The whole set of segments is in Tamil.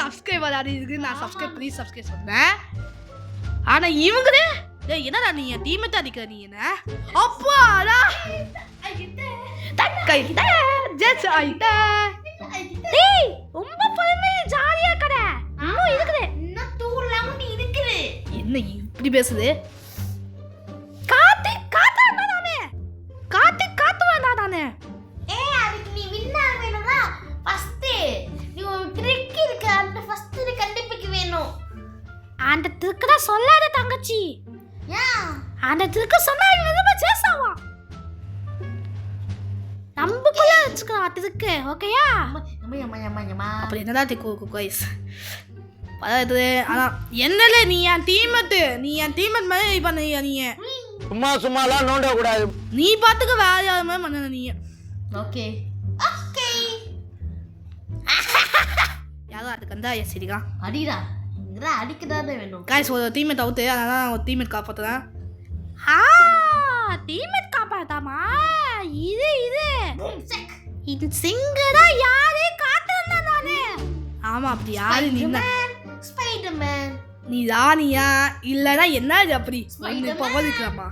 சப்ஸ்கிரைப் பண்ணாது இதுக்கு நான் சப்ஸ்கிரைப் ப்ளீஸ் சப்ஸ்கிரைப் சொன்னேன். ஆனா இவங்களே டேய் என்னடா நீ டீமேட் அடிக்கிற நீ என்ன அப்பாடா தக்கை ஜெட்ஸ் ஐட்டா டேய் ரொம்ப பொறுமை ஜாலியா கடை இன்னும் இருக்குது இன்னும் தூரலாம நீ இருக்குது. என்ன இப்படி பேசுது காத்து காத்து வந்தானே காத்து வந்தானே அதுக்கு நீ வின் ஆக வேணும்னா ஃபர்ஸ்ட் நீ ஒரு ட்ரிக் இருக்கு அந்த ஃபர்ஸ்ட் நீ கண்டுபிடிக்க வேணும். அந்த ட்ரிக் தான் சொல்லாத தங்கச்சி. ஏன் அந்த ட்ரிக் சொன்னா இவன் ரொம்ப சேசாவா நம்பக்குள்ள வச்சுக்கலாம் ட்ரிக் ஓகேயா? அப்படி என்னடா ட்ரிக் கைஸ் அதாவது ஆனா என்னல நீ என் டீம்மேட் மாதிரி பண்ணீங்க நீ சும்மாலாம் நோண்ட கூடாது. நீ பாத்துக்க வேற யாரு மாதிரி பண்ணன நீ. ஓகே யாரோ அதுக்கு வந்தா சரிக்கா அடிடா இங்கடா அடிக்கதானே வேணும். கைஸ் ஒரு டீம்மேட் அவுட் அதனால ஒரு டீம்மேட் காப்பாத்துறேன். டீம்மேட் காப்பாத்தாமா இது சிங்கரா யாரே காத்துறேன் நானே. ஆமா அப்படி யாரு நீங்க ஸ்பைடர்மேன் நீ ராணியா இல்லனா என்ன அப்படி பவர் இருக்கலாமா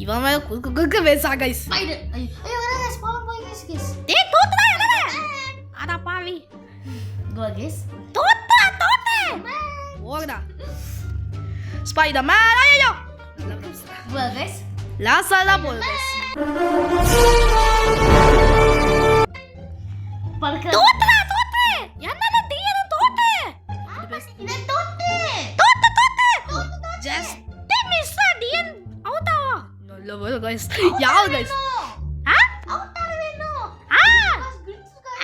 இவன் மேல குறுக்க பேசா கைஸ் ஸ்பைடர் ஐயோ ஸ்பான் பாய் கைஸ் டேய் தோத்துடா என்னடா அட பாவி கோ கைஸ் தோத்து ஓகடா ஸ்பைடர்மேன் ஐயோ கோ கைஸ் லாசாலா போடு கைஸ் பர்க்க தோத்துடா என்னடா டியர் தோத்து இத தோத்து ஜஸ்ட் மிஸ் டியர் அவுட்டா நல்ல வேலை கைஸ் யார் கைஸ் அவுட் ஆக வேணும்.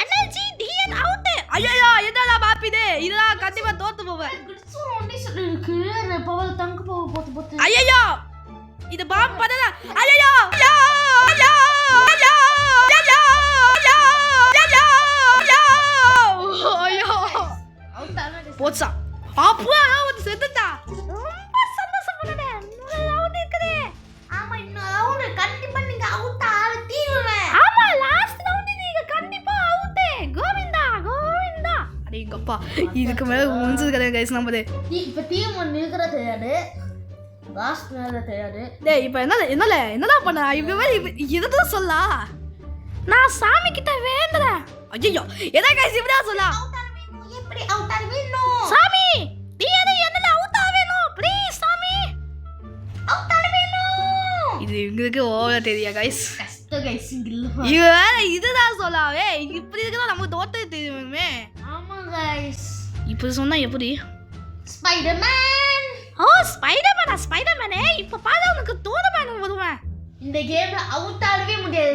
எனர்ஜி டியர் அவுட் ஐயோ என்னடா பாப்பிதே இதெல்லாம் கண்டிப்பா தோத்து போவேன். குட்ஸ் ஒண்ணே சொல்லிருக்கு பவர் தங்க பவர் போட்டு ஐயோ இது பாம் பண்ணல ஐயோ ஐயோ ஐயோ ஐயோ ஐயோ அவுட் ஆக போச்சா அப்பா வந்து செத்துட்டா ரொம்ப சந்தோஷப்படுறேன் அவுட் இருக்குதே. ஆமா இன்னும் ரவுண்ட் கண்டிப்பா நீங்க அவுட் ஆக தீருவே. ஆமா லாஸ்ட் ரவுண்ட் நீங்க கண்டிப்பா அவுட் கோவிந்தா அடேங்கப்பா இதுக்கு மேல முடிஞ்சது கிடையாது கைஸ் நம்மதே. இப்ப டீம் ஒன்னு இருக்குற தெரியாது லாஸ்ட் மேல தெரியாது. டேய் இப்போ என்னடா பண்ண இப்ப இதுதான் சொல்லா நான் சாமி கிட்ட வேண்டறேன். ஐயோ எதா கைஸ் இப்படியா சொல்லா அவுட் ஆக வேணும். எப்படி அவுட் ஆக வேணும்? சாமி நீ என்னல அவுட் ஆ வேணும் ப்ளீஸ் சாமி அவுட் ஆக வேணும். இது உங்களுக்கு ஓவரா தெரியா கைஸ் கஷ்டம் கைஸ் சிங்கிள். இது வேற இதுதான் சொல்லாவே இப்படி இருக்கா நமக்கு தோத்து தெரியுமே. ஆமா கைஸ் இப்படி சொன்னா எப்படி ஸ்பைடர்மேன் ஓ ஸ்பைடர்மேனே இப்ப பாரு உனக்கு தோணமேன் வருவேன். இந்த கேம்ல அவுட் ஆகவே முடியாது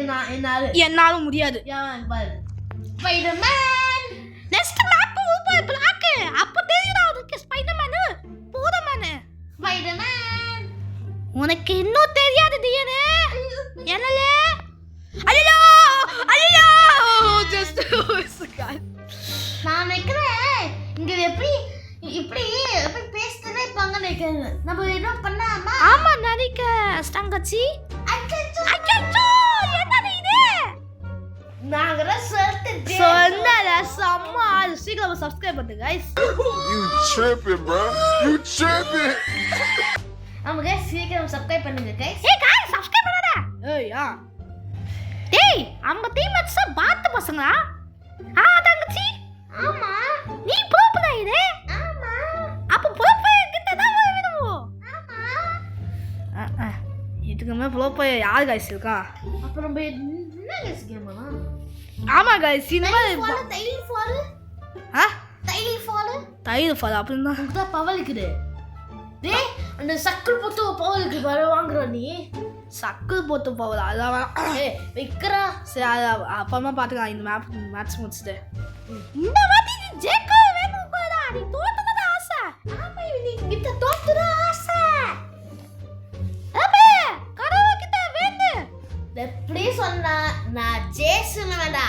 என்னாலும் முடியாது. ஏன் பாரு ஸ்பைடர்மேன் நெக்ஸ்ட் மேப் ஊப்பர் பிளாக் அப்ப தெரியுதா உனக்கு ஸ்பைடர்மேன் பூதமேன் ஸ்பைடர்மேன் உனக்கு இன்னும் தெரியாது டியனே என்னல ஐயோ ஜஸ்ட் நான் நினைக்கிறேன் இங்க எப்படி பேசிட்டே இருப்பாங்க நினைக்கிறேன். நம்ம என்ன பண்ணாமா? ஆமா நடிக்க தங்கச்சி அச்சச்சோ என்னது இது நாங்கற சொன்னல சம்மா சீக்கிரம் சப்ஸ்கிரைப் பண்ணுங்க guys. You tripping bro, you tripping. ஆமா गाइस சீக்கிரம் சப்ஸ்கிரைப் பண்ணுங்க गाइस. ஏய் गाइस சப்ஸ்கிரைப் பண்ணாத. ஏய்யா டேய் நம்ம டீம்மேட்ஸ் பாத்து பசங்களா தங்கச்சி ஆமா நீ ப்ரோப்ல இது ஆமா அப்ப ப்ரோப்ல கிட்ட தான் வேணும். ஆமா இதுக்கு மேல ப்ரோப்ல யார் गाइस இருக்கா? அப்புறம் நம்ம என்ன गाइस கேம்னா? ஆமா गाइस இனிமே தைல் ஃபால் அப்படினா உங்க பவர் இருக்குது. டேய் அந்த சக்கல் போட்டு பவர் இருக்கு பாரு வாங்குற நீ சக்கல் போட்டு பவர் அதான் ஏய் விக்கறா சரி அப்பமா பாத்துக்கலாம் இந்த மேட்ச் முடிச்சிட்டு. இந்த வாட்டி நீ ஜெயிக்க வேணும் கோடா நீ தோத்தத ஆசை. ஆமா நீ கிட்ட தோத்துற ஆசை. அப்பே கடவுள கிட்ட வேண்டு எப்படி சொன்னா நான் ஜெயிச்சுவேடா.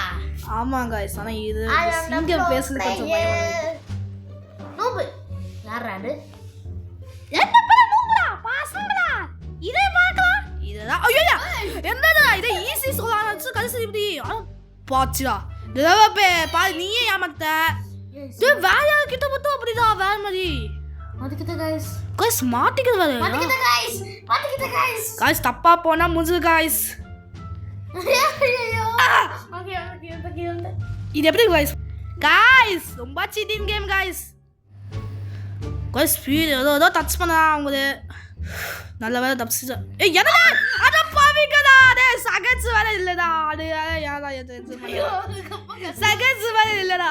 ஆமா गाइस ஆனா இது சிங்கம் பேசுறது கொஞ்சம் பயமா. நோபு யாராடு என்ன பண்ண நோபுடா பாசங்கடா இதே பார்க்கலாம் இதடா ஐயோ என்னடா இத ஈஸி சொல்லலாம்னு கடைசி இப்படி பாச்சிடா தேவப்பே பாரு நீயே ஏமாத்த டேய் வேற யார்கிட்ட மட்டும் அப்படிதான் வேற மாதிரி மாட்டிக்கிட்ட गाइस गाइस மாட்டிக்கிறது வேற மாட்டிக்கிட்ட गाइस गाइस தப்பா போனா முஞ்சு गाइस ஐயோ ஓகே இது எப்படி गाइस ரொம்ப சீட்டிங் கேம் गाइस ஸ்பீட் ஏதோ டச் பண்ணா அவங்க நல்ல வேலை தப்பிச்சு ஏய் என்னடா அட பாவிங்கடா டேய் சகட்ஸ் வேற இல்லடா அது யாரா இது சகட்ஸ் வேற இல்லடா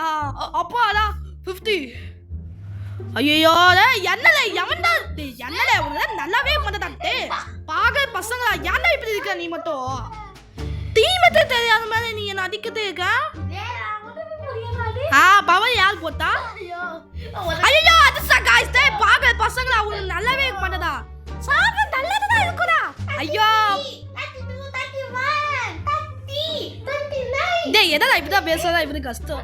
அப்போ அடா 50 ஐயோ டேய் என்னல எவன்டா டேய் என்னல உனக்கு நல்லாவே பண்ணடா டேய் பாக பசங்களா ஏன்டா இப்படி இருக்க நீ மட்டும் டீமத்தை தெரியாத மாதிரி நீ என்ன அடிக்கிட்டே இருக்க பவர் யார் போட்டா ஐயோ அது गाइस டேய் பாக பசங்களா உனக்கு நல்லாவே பண்ணடா சாவ நல்லதா இருக்குடா ஐயோ டேய் என்னடா இப்படி பேசுறதா இப்படி கஷ்டம்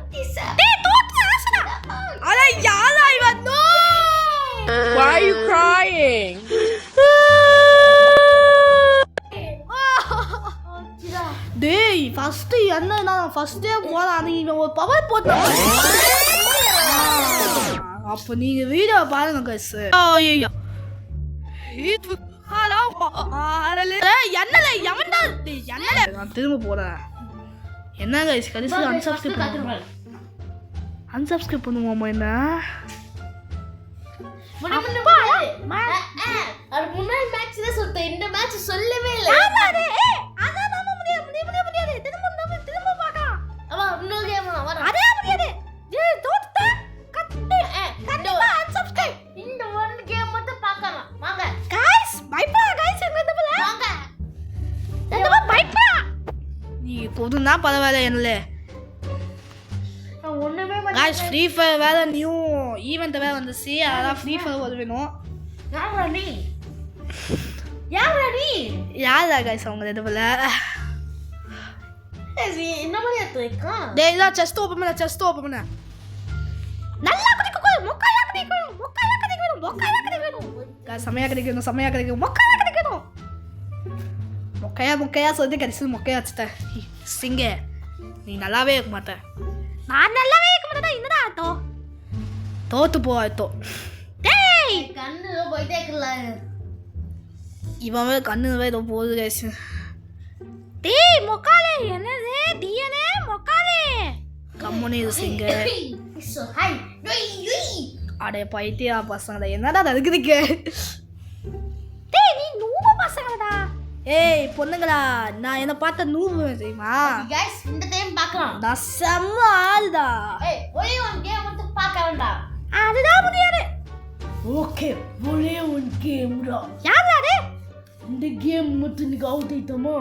டேய் தோத்து ஆசடா அட யாரா இவன் no Why are you crying? டேய் ஃபர்ஸ்ட் என்ன நான் ஃபர்ஸ்டே போலாம் நீங்க ஒரு பவர் போட்டா அப்ப நீங்க வீடியோ பாருங்க गाइस ஐயோ இது ஹலோ என்னல எவன்டா என்னல நான் திரும்ப போறேன் என்ன गाइस கடைசில அன்சப்ஸ்கிரைப் பண்ணுவோமா என்ன அது முன்னாடி மேட்ச்ல சொல்லிட்டேன் இந்த மேட்ச் சொல்லவே இல்ல ஆமாடே அத நம்ம முடியாது திரும்ப பார்க்கலாம் அவ இன்னொரு கேம் வர அதே முடியாது ஏய் தோத்துட்ட கட்டு கண்டிப்பா அன்சப்ஸ்கிரைப் இந்த ஒன் கேம் மட்டும் பார்க்கலாம் வாங்க गाइस பைப்பா गाइस எங்க இந்த போல வாங்க இந்த பைப்பா நீ கொதுனா பரவாயில்லை என்னல ஒண்ணுமே गाइस ஃப்ரீ ஃபயர் வேற நியூ ஈவென்ட் வேற வந்துச்சு அதான் ஃப்ரீ ஃபயர் ஒரு வேணும் யாரா நீ யாரா गाइस அவங்க இது போல என்ன மாதிரி இருக்கா டேய் இதா செஸ்ட் ஓபன் பண்ண நல்லா கிடைக்கும் மொக்கையா கிடைக்கும் गाइस சமையா கிடைக்கும் மொக்கையா சொல்லி கடைசி மொக்கையா வச்சுட்ட சிங்க நீ நல்லாவே இருக்க மாட்ட நான் நல்லாவே இருக்க மாட்டேன் என்னடா அர்த்தம் தோத்து போவாய்த்தோ டேய் கண்ணு போயிட்டே இருக்கல இவன் கண்ணு ஏதோ போகுது गाइस டேய் மொக்காலே என்னது டிஎன்ஏ மொக்காலே கம்முனே இது சிங்க சோ ஹாய் யுய் அடே பைத்தியா பசங்கடா என்னடா அதுக்குதுக்கு டேய் நீ நூபு பசங்கடா ஏய் பொண்ணுங்களா நான் என்ன பார்த்த நூபு தெரியுமா गाइस இந்த டைம் பார்க்கலாம் நான் செம்ம ஆள்டா ஏய் ஒரே ஒரு கேம் மட்டும் பார்க்க வேண்டாம் அதுதான் முடியாது ஓகே ஒரே ஒரு கேம்டா யாரா டே இந்த கேம் மட்டும் நீங்க அவுட் ஆயிட்டோமா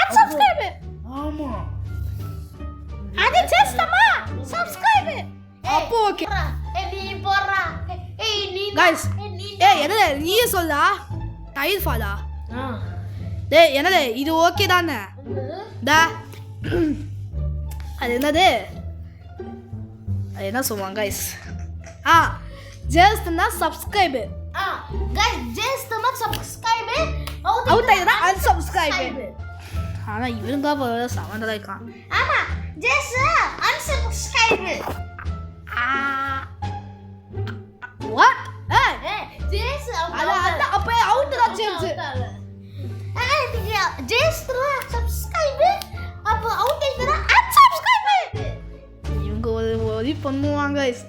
அன்சப்ஸ்கிரைப் ஆமா அது ஜஸ்ட்மா சப்ஸ்கிரைப் அப்போ ஓகே ஏய் நீ போறா ஏய் நீ गाइस ஏய் என்னடா நீயே சொல்லா டைல் ஃபாலா ஆ டேய் என்னடா இது ஓகே தானே டா அது என்னது அது என்ன சொல்லுவாங்க गाइस ஜஸ்ட்னா சப்ஸ்கிரைப் गाइस ஜஸ்ட் நம்ம சப்ஸ்கிரைப் அவுட் ஆயிடா அன்சப்ஸ்கிரைப் ஆனா இவனுங்க சமந்தா இருக்கான் ஆமா ஜஸ்ட் அன்சப்ஸ்கிரைப் வாட் ஏய் ஜஸ்ட் அத அப்ப அவுட் தான் சேஞ்ச் ஜஸ்ட் சப்ஸ்கிரைப் அப்ப அவுட் ஆயிட்டா அன்சப்ஸ்கிரைப் இவங்க ஒரு பண்ணுவாங்க guys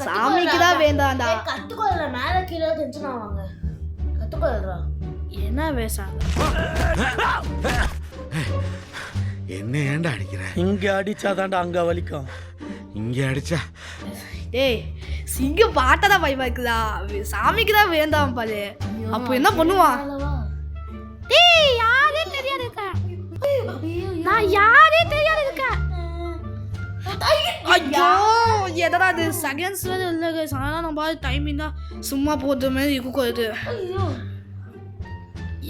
சாமிக்கு தான் வேண்டாம்டா கத்துக்கொள்ள மேல கீழே டென்ஷன் ஆவாங்க கத்துக்கொள்ளறா என்ன பேசாங்க என்ன ஏன்டா அடிக்கிற இங்க அடிச்சாதான்டா அங்க வலிக்கும். இங்க அடிச்சா டேய் சிங்க பாட்டதா பயமாக்குதா சாமிக்கு தான் வேண்டாம் பாரு அப்போ என்ன பண்ணுவான் டேய் யாரே தெரியாது இருக்க நான் யாரே தெரியாது இருக்க ஐயோ எதடா இது செகண்ட்ஸ் வேற இல்ல गाइस ஆனா நம்ம டைமிங் தான் சும்மா போற மாதிரி இருக்கும் இது ஐயோ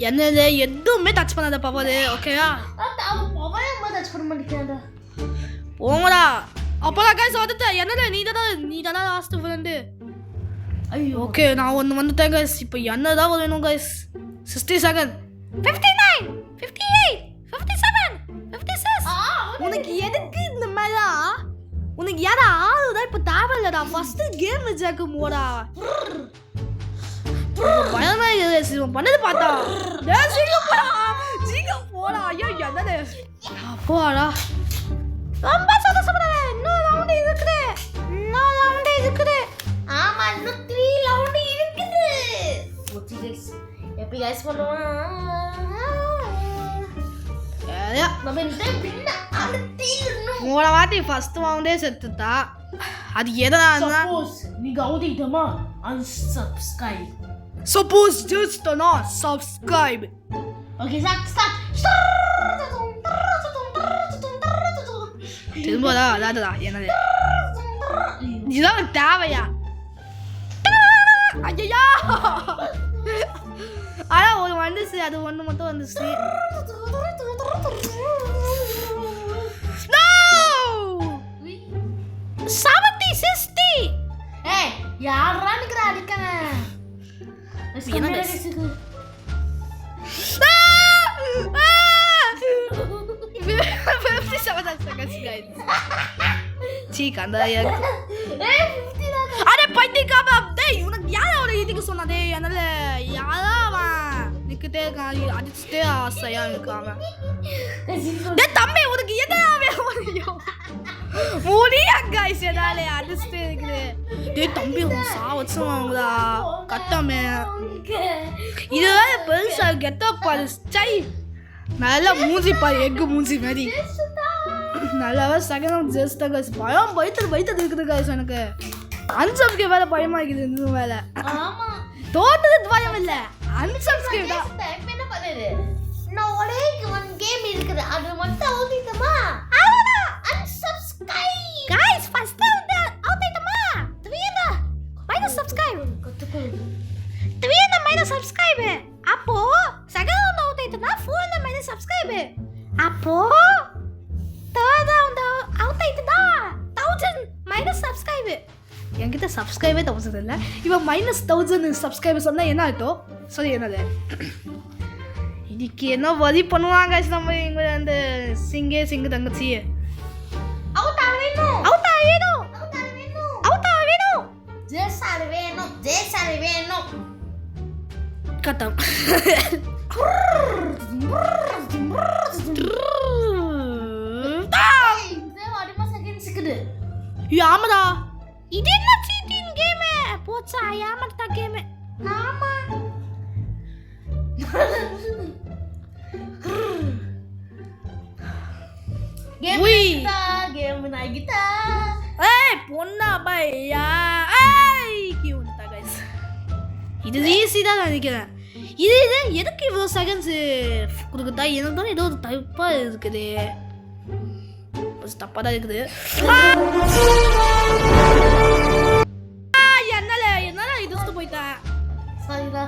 என்னது எதுவுமே டச் பண்ணாத பவர் ஓகேயா அவ பவரே டச் பண்ண மாட்டேங்கிறாடா போங்கடா அப்போலாம் गाइस வந்துட்ட என்னடா நீ தான லாஸ்ட் ஃப்ரெண்ட் ஐயோ ஓகே நான் வந்துட்டேன் गाइस இப்போ என்னதான் வேணும் गाइस 67 59 58 57 56 உனக்கு எதுக்கு இந்த மாதிரிலாம் உனக்கு யாரா ஆளுதான் இப்ப தேவையில்லடா. ஃபர்ஸ்ட் கேம் ஜாக்கு போடா. பயமா இருக்கு பண்ணது பார்த்தா. சீக்கிரம் போடா. ஐயோ என்னது போடா. ரொம்ப சந்தோஷப்படாத. இன்னும் ரவுண்ட் இருக்குது. ஆமா இன்னும் 3 ரவுண்ட் இருக்குது. ஓகே गाइस எப்படி गाइस பண்ணுவோம்? நம்ம இந்த பின்ன அடுத்து மூணு வாட்டி ஃபர்ஸ்ட் ரவுண்டே செத்துட்டா. அது எதனால? நீங்க அவுதிட்டமா unsubscribe. Suppose just not subscribe. Okay start. திரும்பதா அதாதா என்னது இதுதான் தேவையா? ஐயா ஆனா ஒரு வந்துச்சு, அது ஒண்ணு மட்டும் வந்துச்சு. No! 70 60. ஏய் யாரா நிக்கற அடிக்கங்க? என்ன சீக் அந்த அடே பைத்தியக்காரா. டேய் உனக்கு யாரா ஒரு இதுக்கு சொன்னதே? அதனால யாரா அவன் நிக்கிட்டே காலி அடிச்சுட்டே ஆசையா இருக்காம. டேய் தம்பி உனக்கு எதாவே முடியும் முடியா गाइस எதாலே அடிச்சுட்டே இருக்குது. டேய் தம்பி உன் சாவச்சுவாங்கடா கட்டமே. இது பெருசா கெட்டப் பாரு ஸ்டை. நல்லா மூஞ்சி பாரு எக்கு மூஞ்சி மாதிரி. நல்லாவே செகண்ட் ஜஸ்ட் गाइस பயம் வைத்தது இருக்குது गाइस எனக்கு. அன்சப்ஸ்கிரைப் வேற பயமா இருக்குது இந்த வேலை. ஆமா தோத்தது பயம் இல்ல அன்சப்ஸ்கிரைப் தான். இப்ப என்ன பண்ணுது? நான் ஒரே ஒன் கேம் இருக்குது அது மட்டும் ஊத்திட்டமா அவ்வளவுதான். unsubscribe गाइस ஃபர்ஸ்ட் வந்து அவுட்டேட்டமா த்வீனா மைனஸ் சப்ஸ்கிரைப் த்வீனா மைனஸ் சப்ஸ்கிரைப். அப்போ செகண்ட் வந்து அவுட்டேட்டனா ஃபோர்ல மைனஸ் சப்ஸ்கிரைப். அப்போ தேர்ட் வந்து அவுட்டேட்டனா 1000 மைனஸ் சப்ஸ்கிரைப். என்கிட்ட சப்ஸ்கிரைபே 1000 இல்லை. இவன் மைனஸ் 1000 சப்ஸ்கிரைபர் சொன்னால் என்ன ஆகிட்டோம்? சரி என்னது இன்னைக்கு என்ன வரி பண்ணுவாங்க நம்ம இங்கே அந்த சிங்கு தங்கச்சி அவுட் ஆக வேணும். ஜெயசாலி வேணும். கட்டம் ஆமாடா இது என்ன சீட்டிங் கேம்? போச்சா ஏமாத்தா கேம். ஆமா கேம் நாகிதா. ஏய் பொண்ணா பையா. ஏய் கியூட்டா गाइस. இது ஈஸி தான் நினைக்கிறேன். இது எதுக்கு இவ்வளோ செகண்ட்ஸ் கொடுக்குதா? எனக்கு தான் ஏதோ ஒரு தப்பாக இருக்குது. தப்பாக தான் இருக்குது. என்னால இது போயிட்டேன். சரிடா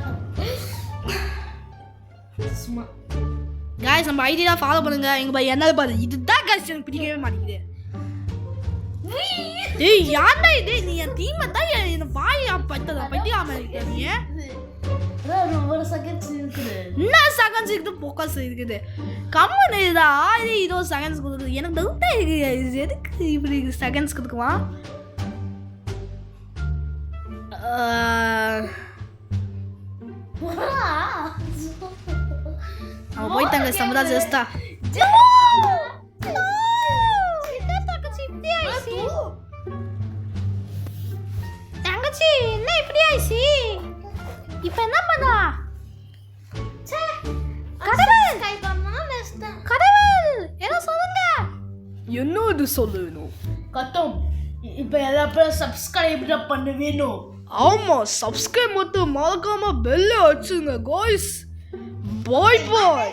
சும்மா गाइस நம்ம ஐடியா ஃபாலோ பண்ணுங்க. எங்க பை என்ன பாரு இதுதான் गाइस எனக்கு பிடிக்கவே மாட்டேங்குது. ஏய் யாரா இது? நீ என் டீம் தான் என்ன பாய் பத்ததா பத்தியாம இருக்க நீ. ஒரு செகண்ட்ஸ் இருக்குது. என்ன செகண்ட்ஸ் இருக்குது? ஃபோக்கஸ் இருக்குது. கம்மன் இதா இது இதோ செகண்ட்ஸ் கொடுக்குது. எனக்கு டவுட்டா இருக்கு இது எதுக்கு இப்படி செகண்ட்ஸ் கொடுக்குவான்? அவன் போயிட்டாங்க சமுதா ஜஸ்டா. தங்கச்சி என்ன இப்படி ஆயிடுச்சு? இப்ப என்ன பண்ணா? கடவுள் ஏதோ சொல்லுங்க. என்னது சொல்லணும்? கட்டம் இப்ப எல்லாரும் சப்ஸ்கிரைப் பண்ண வேணும். ஆமா சப்ஸ்கிரைப் மட்டும் மறக்காம பெல் அடிச்சுங்க गाइस. பாய் பாய்.